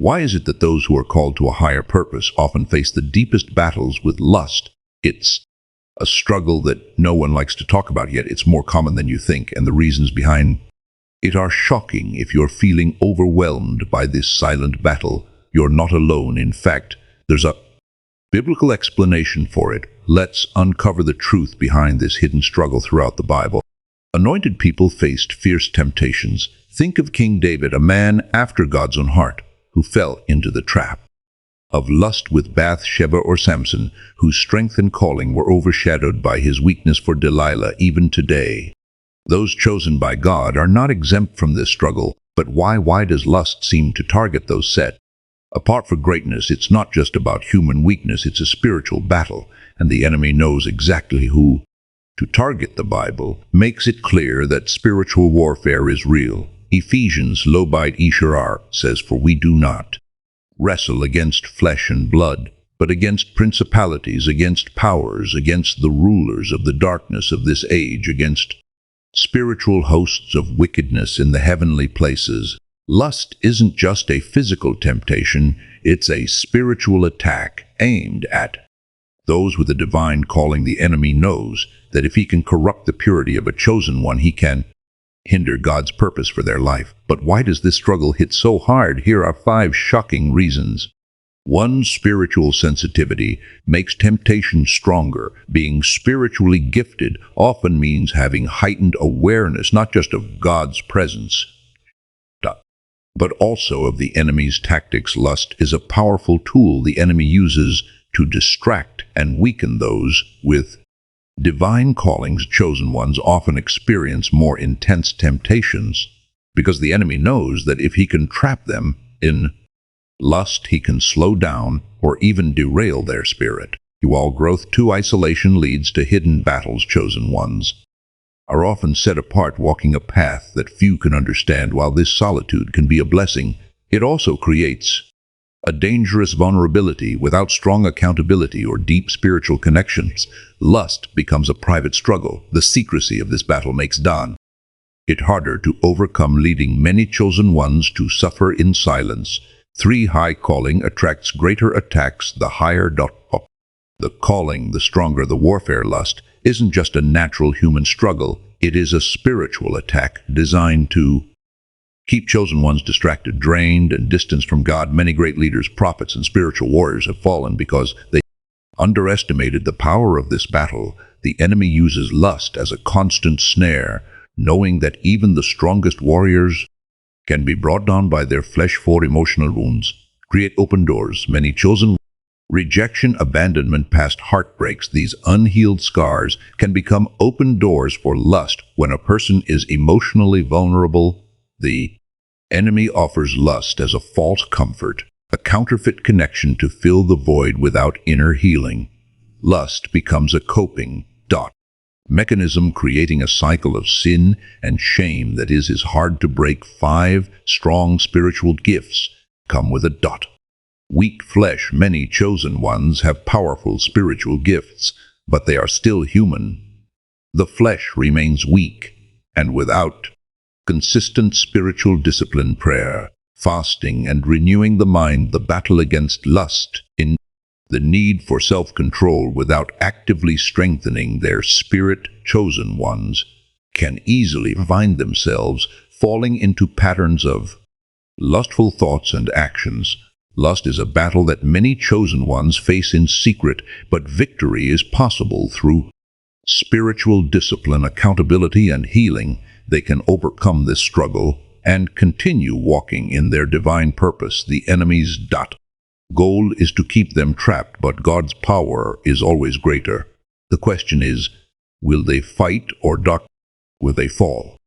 Why is it that those who are called to a higher purpose often face the deepest battles with lust? It's a struggle that no one likes to talk about, yet it's more common than you think, and the reasons behind it are shocking. If you're feeling overwhelmed by this silent battle, you're not alone. In fact, there's a biblical explanation for it. Let's uncover the truth behind this hidden struggle throughout the Bible. Anointed people faced fierce temptations. Think of King David, a man after God's own heart, who fell into the trap of lust with Bathsheba, or Samson, whose strength and calling were overshadowed by his weakness for Delilah. Even today, those chosen by God are not exempt from this struggle. But why does lust seem to target those set apart for greatness? It's not just about human weakness, it's a spiritual battle, and the enemy knows exactly who to target. The Bible makes it clear that spiritual warfare is real. Ephesians Lobite Isharar says, "For we do not wrestle against flesh and blood, but against principalities, against powers, against the rulers of the darkness of this age, against spiritual hosts of wickedness in the heavenly places." Lust isn't just a physical temptation, it's a spiritual attack aimed at those with a divine calling. The enemy knows that if he can corrupt the purity of a chosen one, he can hinder God's purpose for their life. But why does this struggle hit so hard? Here are 5 shocking reasons. 1. Spiritual sensitivity makes temptation stronger. Being spiritually gifted often means having heightened awareness, not just of God's presence, but also of the enemy's tactics. Lust is a powerful tool the enemy uses to distract and weaken those with divine callings. Chosen ones often experience more intense temptations because the enemy knows that if he can trap them in lust, he can slow down or even derail their spirit. While growth to isolation leads to hidden battles, chosen ones are often set apart, walking a path that few can understand. While this solitude can be a blessing, it also creates a dangerous vulnerability. Without strong accountability or deep spiritual connections, lust becomes a private struggle. The secrecy of this battle makes it harder to overcome, leading many chosen ones to suffer in silence. 3. High calling attracts greater attacks. The higher the calling, the stronger the warfare. Lust isn't just a natural human struggle, it is a spiritual attack designed to keep chosen ones distracted, drained, and distanced from God. Many great leaders, prophets, and spiritual warriors have fallen because they underestimated the power of this battle. The enemy uses lust as a constant snare, knowing that even the strongest warriors can be brought down by their flesh. 4. Emotional wounds create open doors. Many chosen rejection, abandonment, past heartbreaks, these unhealed scars can become open doors for lust. When a person is emotionally vulnerable, the enemy offers lust as a false comfort, a counterfeit connection to fill the void without inner healing. Lust becomes a coping mechanism, creating a cycle of sin and shame that is hard to break. 5. Strong spiritual gifts come with a weak flesh. Many chosen ones have powerful spiritual gifts, but they are still human. The flesh remains weak, and without consistent spiritual discipline, prayer, fasting, and renewing the mind, the battle against lust in the need for self-control without actively strengthening their spirit, chosen ones can easily find themselves falling into patterns of lustful thoughts and actions. Lust is a battle that many chosen ones face in secret, but victory is possible through spiritual discipline, accountability, and healing. They can overcome this struggle and continue walking in their divine purpose. The enemy's goal is to keep them trapped, but God's power is always greater. The question is, will they fight or will they fall?